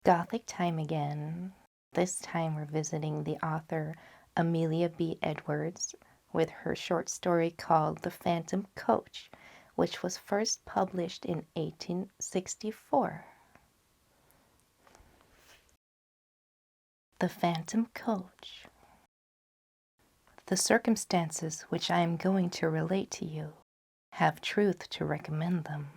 Gothic time again. This time we're visiting the author Amelia B. Edwards with her short story called The Phantom Coach, which was first published in 1864. The Phantom Coach. The circumstances which I am going to relate to you have truth to recommend them.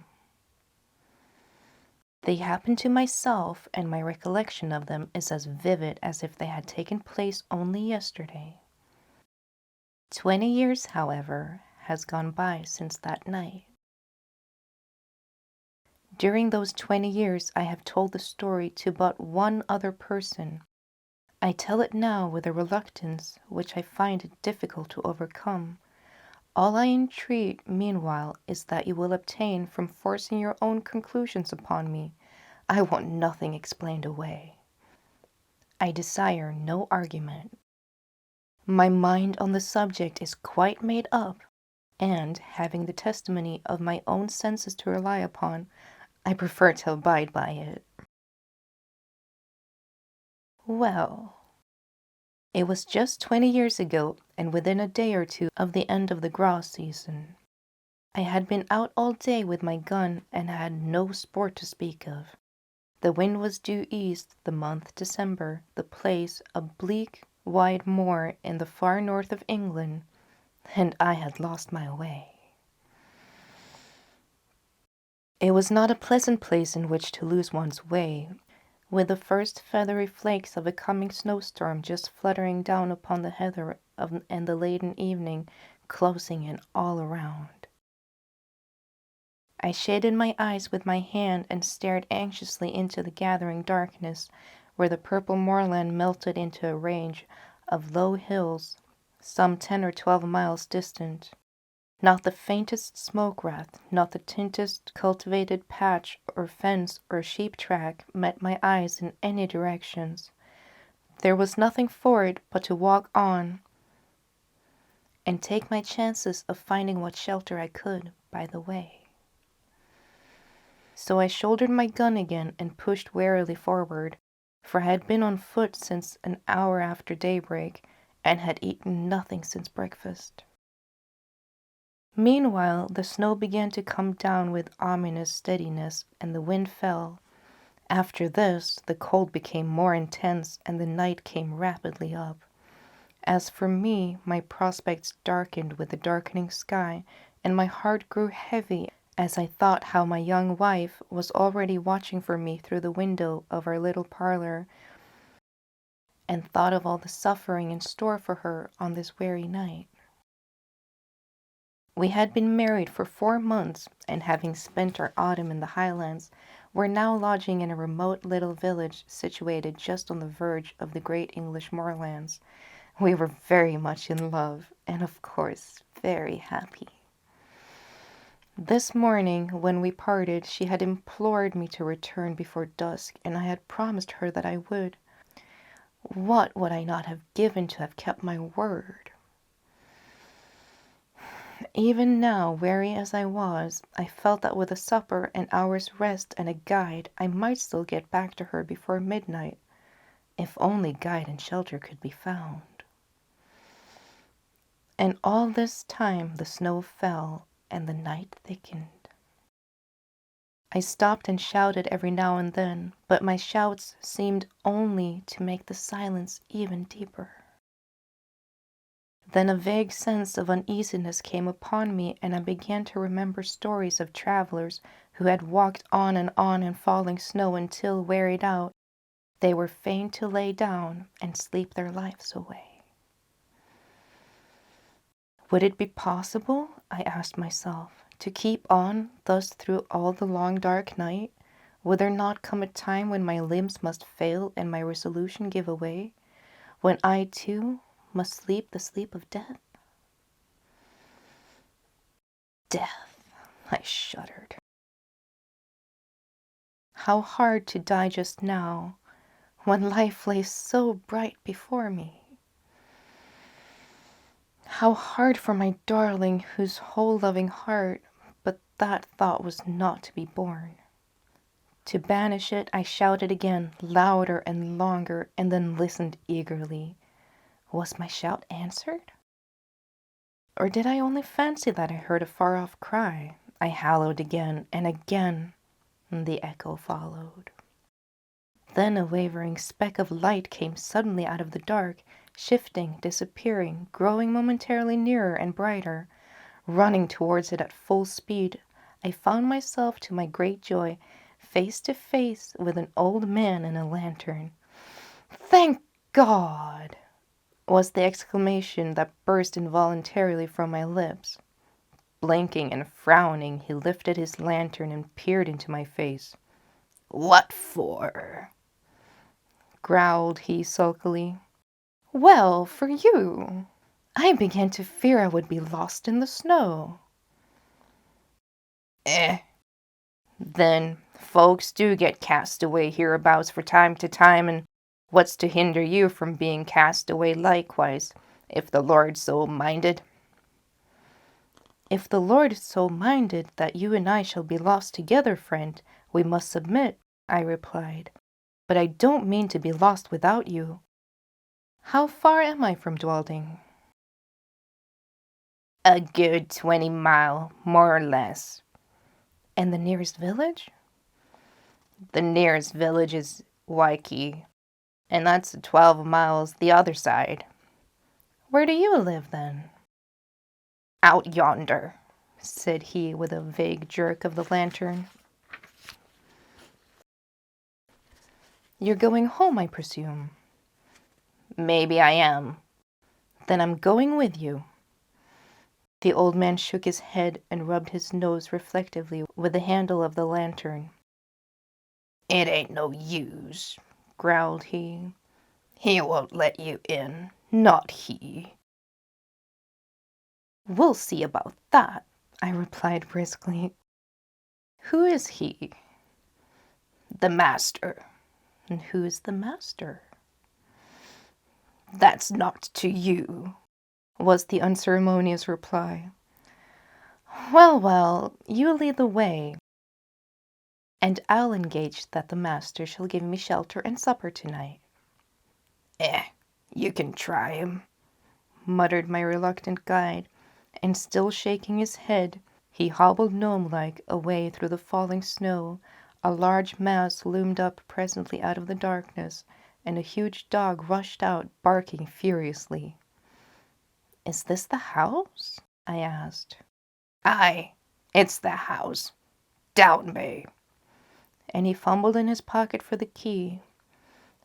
They happened to myself, and my recollection of them is as vivid as if they had taken place only yesterday. 20 years, however, has gone by since that night. During those 20 years, I have told the story to but one other person. I tell it now with a reluctance which I find it difficult to overcome. All I entreat, meanwhile, is that you will abstain from forcing your own conclusions upon me. I want nothing explained away. I desire no argument. My mind on the subject is quite made up, and, having the testimony of my own senses to rely upon, I prefer to abide by it. Well, it was just 20 years ago, and within a day or two of the end of the grouse season. I had been out all day with my gun and had no sport to speak of. The wind was due east, the month December, the place a bleak, wide moor in the far north of England, and I had lost my way. It was not a pleasant place in which to lose one's way, with the first feathery flakes of a coming snowstorm just fluttering down upon the heather and the laden evening closing in all around. I shaded my eyes with my hand and stared anxiously into the gathering darkness, where the purple moorland melted into a range of low hills, some 10 or 12 miles distant. Not the faintest smoke wreath, not the tiniest cultivated patch or fence or sheep track met my eyes in any directions. There was nothing for it but to walk on and take my chances of finding what shelter I could by the way. So I shouldered my gun again and pushed warily forward, for I had been on foot since an hour after daybreak, and had eaten nothing since breakfast. Meanwhile, the snow began to come down with ominous steadiness, and the wind fell. After this, the cold became more intense, and the night came rapidly up. As for me, my prospects darkened with the darkening sky, and my heart grew heavy as I thought how my young wife was already watching for me through the window of our little parlor, and thought of all the suffering in store for her on this weary night. We had been married for 4 months, and having spent our autumn in the Highlands, were now lodging in a remote little village situated just on the verge of the great English moorlands. We were very much in love, and of course very happy. This morning, when we parted, she had implored me to return before dusk, and I had promised her that I would. What would I not have given to have kept my word? Even now, weary as I was, I felt that with a supper, an hour's rest, and a guide, I might still get back to her before midnight, if only guide and shelter could be found. And all this time the snow fell, and the night thickened. I stopped and shouted every now and then, but my shouts seemed only to make the silence even deeper. Then a vague sense of uneasiness came upon me, and I began to remember stories of travelers who had walked on in falling snow until, wearied out, they were fain to lay down and sleep their lives away. Would it be possible, I asked myself, to keep on thus through all the long dark night? Would there not come a time when my limbs must fail and my resolution give way, when I too must sleep the sleep of death? Death, I shuddered. How hard to die just now, when life lay so bright before me. How hard for my darling, whose whole loving heart, but that thought was not to be borne. To banish it, I shouted again, louder and longer, and then listened eagerly. Was my shout answered? Or did I only fancy that I heard a far-off cry? I hallooed again, and again the echo followed. Then a wavering speck of light came suddenly out of the dark, shifting, disappearing, growing momentarily nearer and brighter. Running towards it at full speed, I found myself, to my great joy, face to face with an old man in a lantern. "Thank God!" was the exclamation that burst involuntarily from my lips. Blinking and frowning, he lifted his lantern and peered into my face. "What for?" growled he sulkily. "Well, for you. I began to fear I would be lost in the snow." Then folks do get cast away hereabouts for time to time, and what's to hinder you from being cast away likewise, if the Lord so minded?" "If the Lord is so minded that you and I shall be lost together, friend, we must submit," I replied. "But I don't mean to be lost without you. How far am I from Dwalding?" "A good 20 mile, more or less." "And the nearest village?" "The nearest village is Waikiki, and that's 12 miles the other side." "Where do you live, then?" "Out yonder," said he with a vague jerk of the lantern. "You're going home, I presume?" "Maybe I am." "Then I'm going with you." The old man shook his head and rubbed his nose reflectively with the handle of the lantern. "It ain't no use," growled he. "He won't let you in, not he." "We'll see about that," I replied briskly. "Who is he?" "The master." "And who is the master?" "That's not to you," was the unceremonious reply. Well, well, you lead the way, and I'll engage that the master shall give me shelter and supper tonight." You can try him," muttered my reluctant guide, and still shaking his head, he hobbled gnome-like away through the falling snow. A large mass loomed up presently out of the darkness, and a huge dog rushed out, barking furiously. "Is this the house?" I asked. "Aye, it's the house. Down me." And he fumbled in his pocket for the key.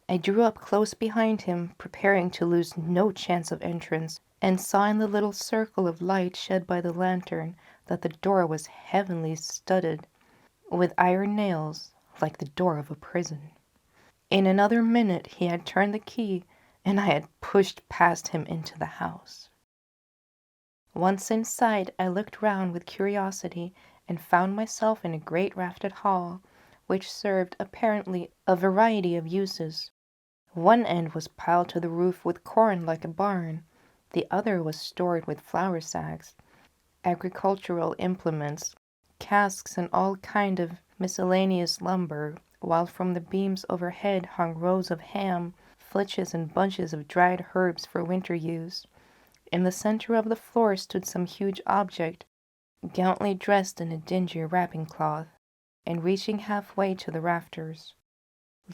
I drew up close behind him, preparing to lose no chance of entrance, and saw in the little circle of light shed by the lantern that the door was heavily studded with iron nails, like the door of a prison. In another minute he had turned the key, and I had pushed past him into the house. Once inside, I looked round with curiosity and found myself in a great raftered hall, which served apparently a variety of uses. One end was piled to the roof with corn like a barn, the other was stored with flour sacks, agricultural implements, casks, and all kind of miscellaneous lumber, while from the beams overhead hung rows of ham, flitches, and bunches of dried herbs for winter use. In the center of the floor stood some huge object, gauntly dressed in a dingy wrapping cloth, and reaching halfway to the rafters.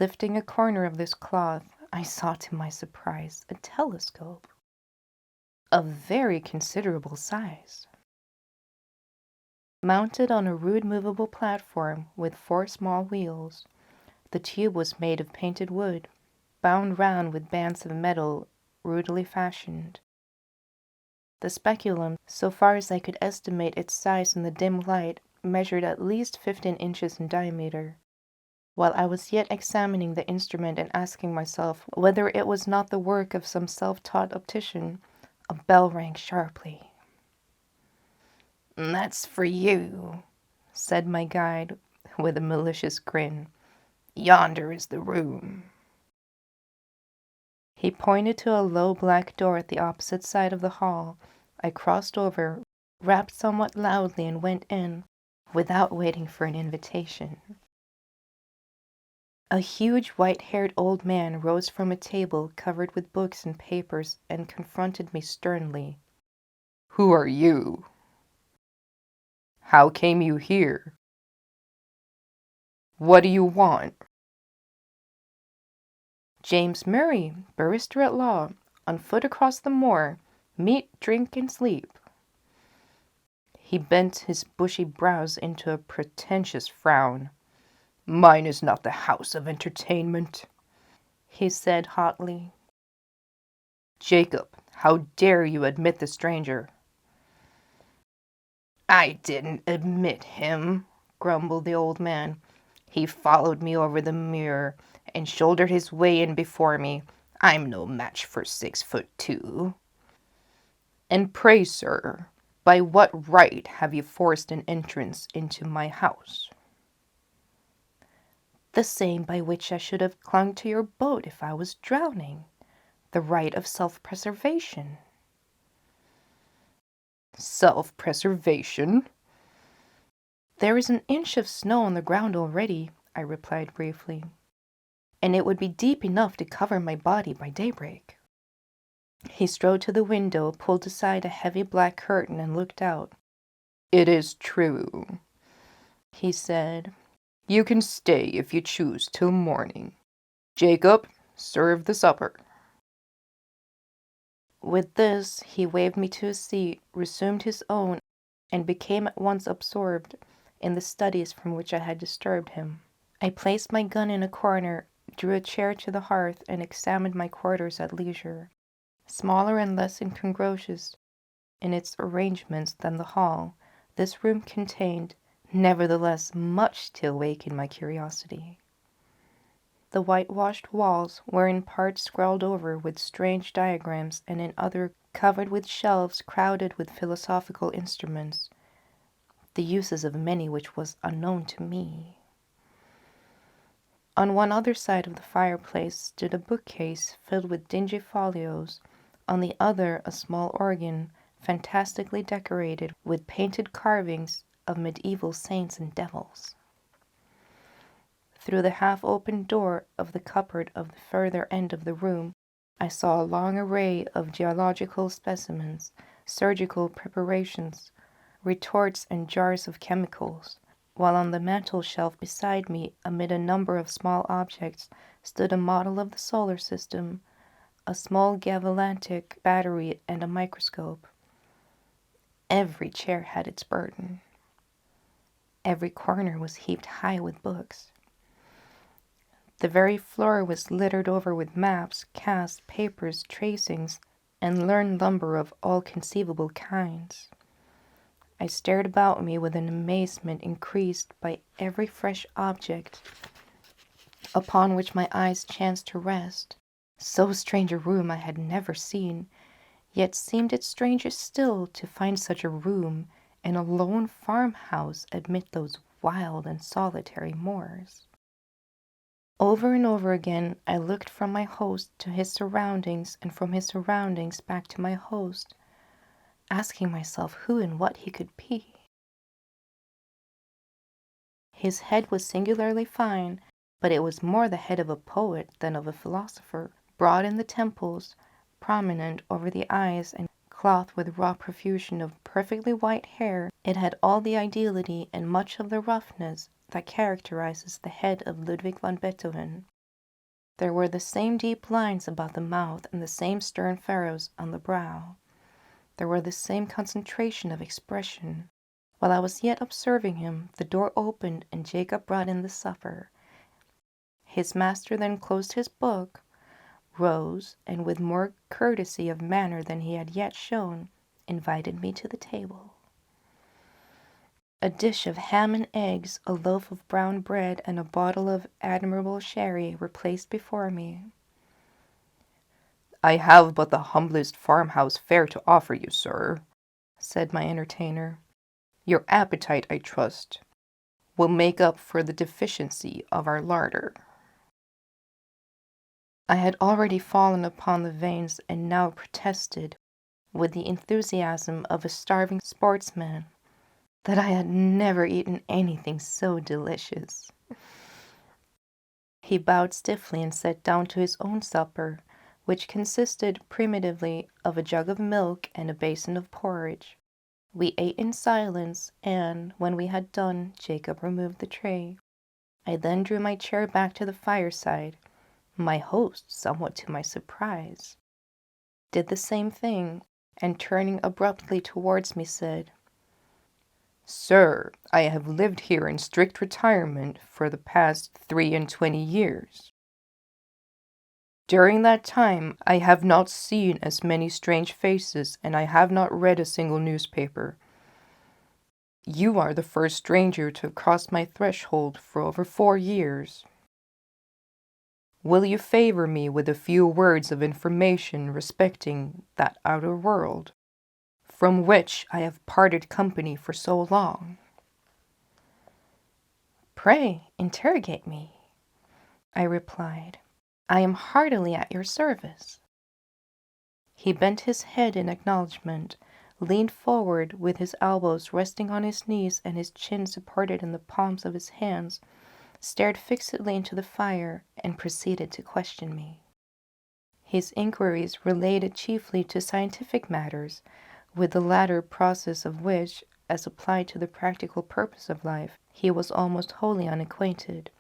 Lifting a corner of this cloth, I saw to my surprise a telescope of very considerable size. Mounted on a rude movable platform with 4 small wheels, the tube was made of painted wood, bound round with bands of metal rudely fashioned. The speculum, so far as I could estimate its size in the dim light, measured at least 15 inches in diameter. While I was yet examining the instrument and asking myself whether it was not the work of some self-taught optician, a bell rang sharply. "That's for you," said my guide with a malicious grin. "Yonder is the room." He pointed to a low black door at the opposite side of the hall. I crossed over, rapped somewhat loudly, and went in, without waiting for an invitation. A huge white-haired old man rose from a table covered with books and papers and confronted me sternly. "Who are you? How came you here? What do you want?" "James Murray, barrister at law, on foot across the moor. Meat, drink, and sleep." He bent his bushy brows into a pretentious frown. "Mine is not the house of entertainment," he said hotly. "Jacob, how dare you admit the stranger?" "I didn't admit him," grumbled the old man. "He followed me over the mirror and shouldered his way in before me. I'm no match for 6'2". "And pray, sir, by what right have you forced an entrance into my house?" "The same by which I should have clung to your boat if I was drowning. The right of self-preservation." "Self-preservation?" "There is an inch of snow on the ground already," I replied briefly, "and it would be deep enough to cover my body by daybreak." He strode to the window, pulled aside a heavy black curtain, and looked out. "It is true," he said. "You can stay if you choose till morning. Jacob, serve the supper." With this, he waved me to a seat, resumed his own, and became at once absorbed in the studies from which I had disturbed him. I placed my gun in a corner, drew a chair to the hearth, and examined my quarters at leisure. Smaller and less incongruous in its arrangements than the hall, this room contained, nevertheless, much to awaken my curiosity. The whitewashed walls were in part scrawled over with strange diagrams, and in other covered with shelves crowded with philosophical instruments, the uses of many which was unknown to me. On one other side of the fireplace stood a bookcase filled with dingy folios, on the other a small organ fantastically decorated with painted carvings of medieval saints and devils. Through the half-opened door of the cupboard of the further end of the room, I saw a long array of geological specimens, surgical preparations, retorts, and jars of chemicals, while on the mantel-shelf beside me, amid a number of small objects, stood a model of the solar system, a small galvanic battery, and a microscope. Every chair had its burden. Every corner was heaped high with books. The very floor was littered over with maps, casts, papers, tracings, and learned lumber of all conceivable kinds. I stared about me with an amazement increased by every fresh object upon which my eyes chanced to rest. So strange a room I had never seen, yet seemed it stranger still to find such a room in a lone farmhouse amid those wild and solitary moors. Over and over again I looked from my host to his surroundings, and from his surroundings back to my host, asking myself who and what he could be. His head was singularly fine, but it was more the head of a poet than of a philosopher, broad in the temples, prominent over the eyes, and clothed with raw profusion of perfectly white hair. It had all the ideality and much of the roughness that characterizes the head of Ludwig van Beethoven. There were the same deep lines about the mouth and the same stern furrows on the brow. There were the same concentration of expression. While I was yet observing him, the door opened and Jacob brought in the supper. His master then closed his book, rose, and with more courtesy of manner than he had yet shown, invited me to the table. A dish of ham and eggs, a loaf of brown bread, and a bottle of admirable sherry were placed before me. "I have but the humblest farmhouse fare to offer you, sir," said my entertainer. "Your appetite, I trust, will make up for the deficiency of our larder." I had already fallen upon the veins and now protested, with the enthusiasm of a starving sportsman, that I had never eaten anything so delicious. He bowed stiffly and sat down to his own supper, which consisted primitively of a jug of milk and a basin of porridge. We ate in silence, and when we had done, Jacob removed the tray. I then drew my chair back to the fireside. My host, somewhat to my surprise, did the same thing, and turning abruptly towards me said, "Sir, I have lived here in strict retirement for the past 23 years. During that time I have not seen as many strange faces, and I have not read a single newspaper. You are the first stranger to have crossed my threshold for over 4 years. Will you favor me with a few words of information respecting that outer world, from which I have parted company for so long?" "Pray, interrogate me," I replied. "I am heartily at your service." He bent his head in acknowledgment, leaned forward with his elbows resting on his knees and his chin supported in the palms of his hands, stared fixedly into the fire, and proceeded to question me. His inquiries related chiefly to scientific matters, with the latter process of which, as applied to the practical purpose of life, he was almost wholly unacquainted.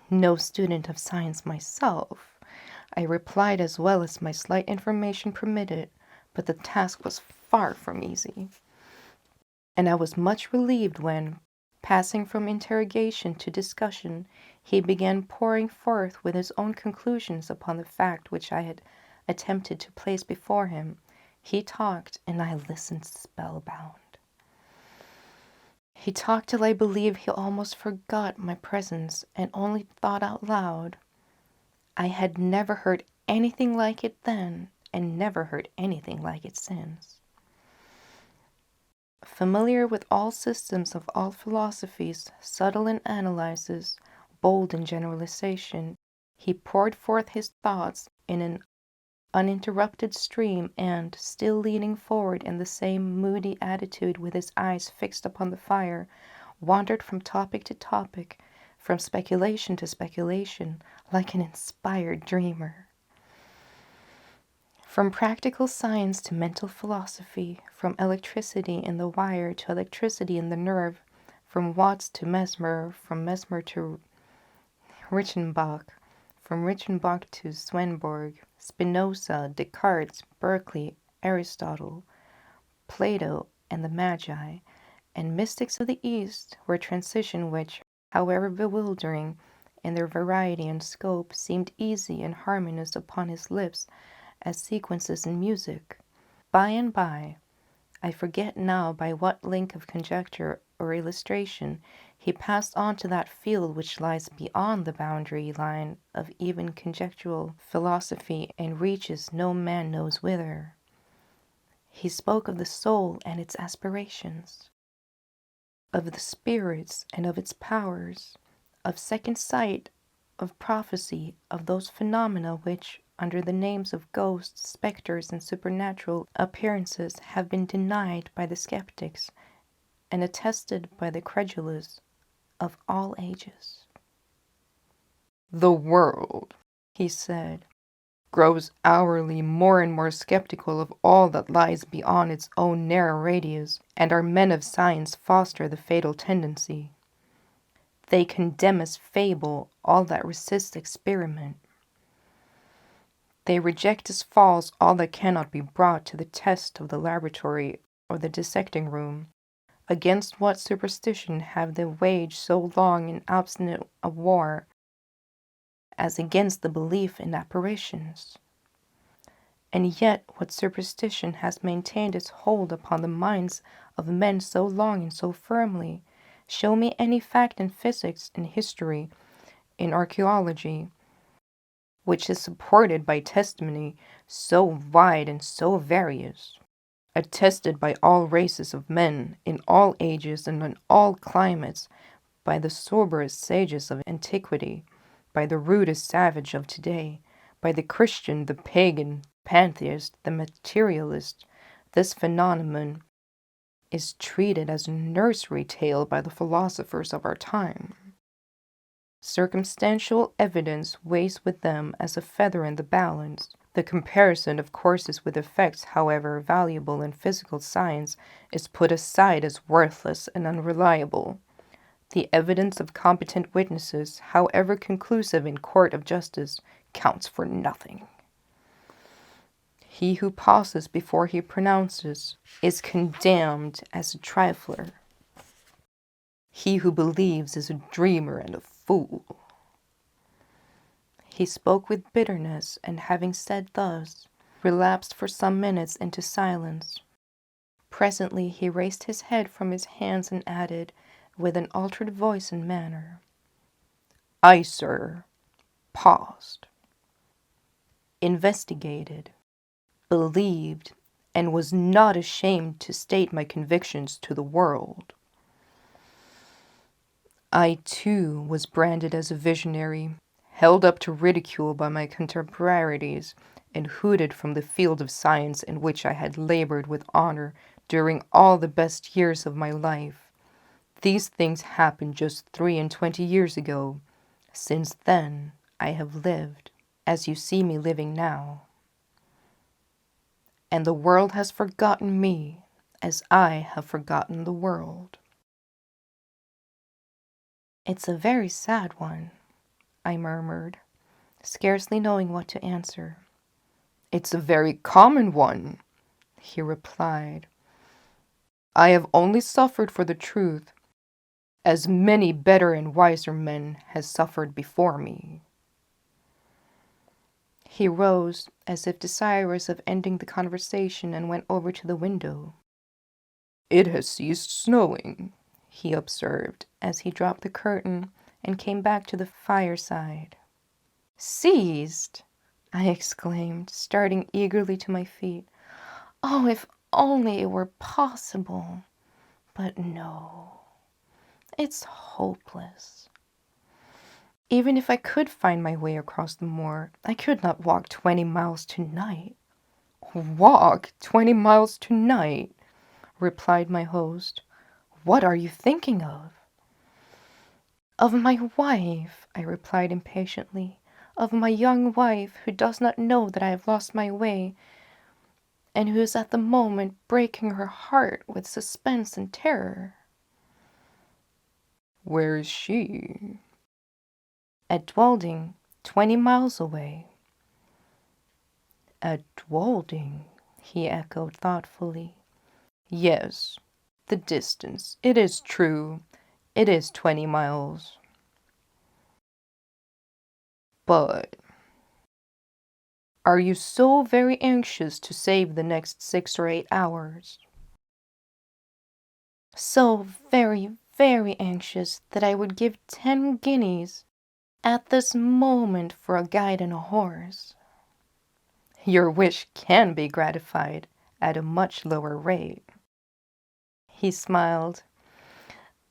No student of science myself, I replied as well as my slight information permitted, but the task was far from easy, and I was much relieved when, passing from interrogation to discussion, he began pouring forth with his own conclusions upon the fact which I had attempted to place before him. He talked, and I listened spellbound. He talked till I believe he almost forgot my presence and only thought out loud, "I had never heard anything like it then, and never heard anything like it since." Familiar with all systems of all philosophies, subtle in analysis, bold in generalization, he poured forth his thoughts in an uninterrupted stream, and, still leaning forward in the same moody attitude with his eyes fixed upon the fire, wandered from topic to topic, from speculation to speculation, like an inspired dreamer. From practical science to mental philosophy, from electricity in the wire to electricity in the nerve, from Watts to Mesmer, from Mesmer to Reichenbach, from Reichenbach to Swedenborg, Spinoza, Descartes, Berkeley, Aristotle, Plato, and the Magi, and mystics of the East were transitions which, however bewildering in their variety and scope, seemed easy and harmonious upon his lips as sequences in music. By and by, I forget now by what link of conjecture or illustration, he passed on to that field which lies beyond the boundary line of even conjectural philosophy and reaches no man knows whither. He spoke of the soul and its aspirations, of the spirits and of its powers, of second sight, of prophecy, of those phenomena which, under the names of ghosts, spectres, and supernatural appearances, have been denied by the skeptics and attested by the credulous of all ages. "The world," he said, "grows hourly more and more skeptical of all that lies beyond its own narrow radius, and our men of science foster the fatal tendency. They condemn as fable all that resists experiment. They reject as false all that cannot be brought to the test of the laboratory or the dissecting room. Against what superstition have they waged so long and obstinate a war as against the belief in apparitions? And yet what superstition has maintained its hold upon the minds of men so long and so firmly? Show me any fact in physics, in history, in archaeology, which is supported by testimony so wide and so various, attested by all races of men, in all ages and in all climates, by the soberest sages of antiquity, by the rudest savage of today, by the Christian, the pagan, pantheist, the materialist. This phenomenon is treated as a nursery tale by the philosophers of our time. Circumstantial evidence weighs with them as a feather in the balance. The comparison of courses with effects, however valuable in physical science, is put aside as worthless and unreliable. The evidence of competent witnesses, however conclusive in court of justice, counts for nothing. He who pauses before he pronounces is condemned as a trifler. He who believes is a dreamer and a fool. He spoke with bitterness, and having said thus, relapsed for some minutes into silence. Presently he raised his head from his hands and added, with an altered voice and manner, I, sir, paused, investigated, believed, and was not ashamed to state my convictions to the world. I, too, was branded as a visionary, held up to ridicule by my contemporaries, and hooted from the field of science in which I had labored with honor during all the best years of my life. These things happened just 23 years ago. Since then, I have lived, as you see me living now. And the world has forgotten me, as I have forgotten the world. It's a very sad one, I murmured, scarcely knowing what to answer. It's a very common one, he replied. I have only suffered for the truth, as many better and wiser men has suffered before me. He rose, as if desirous of ending the conversation, and went over to the window. It has ceased snowing, he observed, as he dropped the curtain and came back to the fireside. Ceased! I exclaimed, starting eagerly to my feet. Oh, if only it were possible! But no, it's hopeless. Even if I could find my way across the moor, I could not walk 20 miles tonight. Walk 20 miles tonight, replied my host. What are you thinking of? Of my wife, I replied impatiently. Of my young wife, who does not know that I have lost my way, and who is at the moment breaking her heart with suspense and terror. Where is she? At Dwalding, 20 miles away. At Dwalding, he echoed thoughtfully. Yes, the distance. It is true. It is 20 miles. But are you so very anxious to save the next 6 or 8 hours? So very, very anxious that I would give 10 guineas at this moment for a guide and a horse. Your wish can be gratified at a much lower rate. He smiled.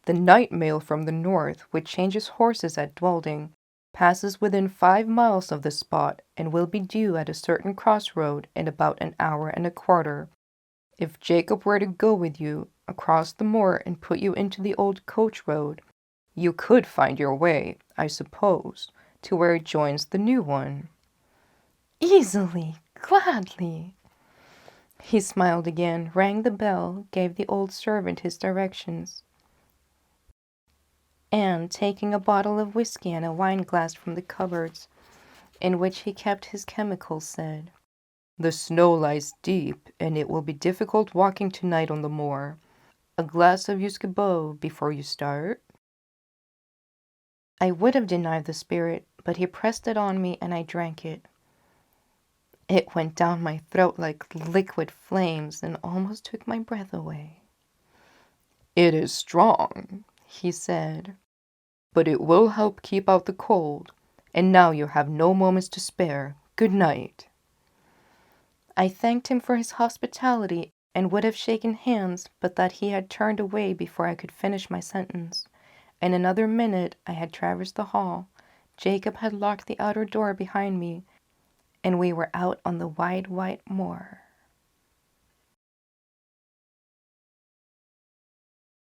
The night mail from the north, which changes horses at Dwalding, passes within 5 miles of the spot and will be due at a certain crossroad in about an hour and a quarter. If Jacob were to go with you across the moor and put you into the old coach road, you could find your way, I suppose, to where it joins the new one. Easily, gladly. He smiled again, rang the bell, gave the old servant his directions, and, taking a bottle of whiskey and a wine-glass from the cupboards in which he kept his chemicals, said, The snow lies deep, and it will be difficult walking tonight on the moor. A glass of Usquebaugh before you start? I would have denied the spirit, but he pressed it on me, and I drank it. It went down my throat like liquid flames and almost took my breath away. It is strong, he said, but it will help keep out the cold. And now you have no moments to spare. Good night. I thanked him for his hospitality and would have shaken hands, but that he had turned away before I could finish my sentence. In another minute I had traversed the hall. Jacob had locked the outer door behind me, and we were out on the wide white moor.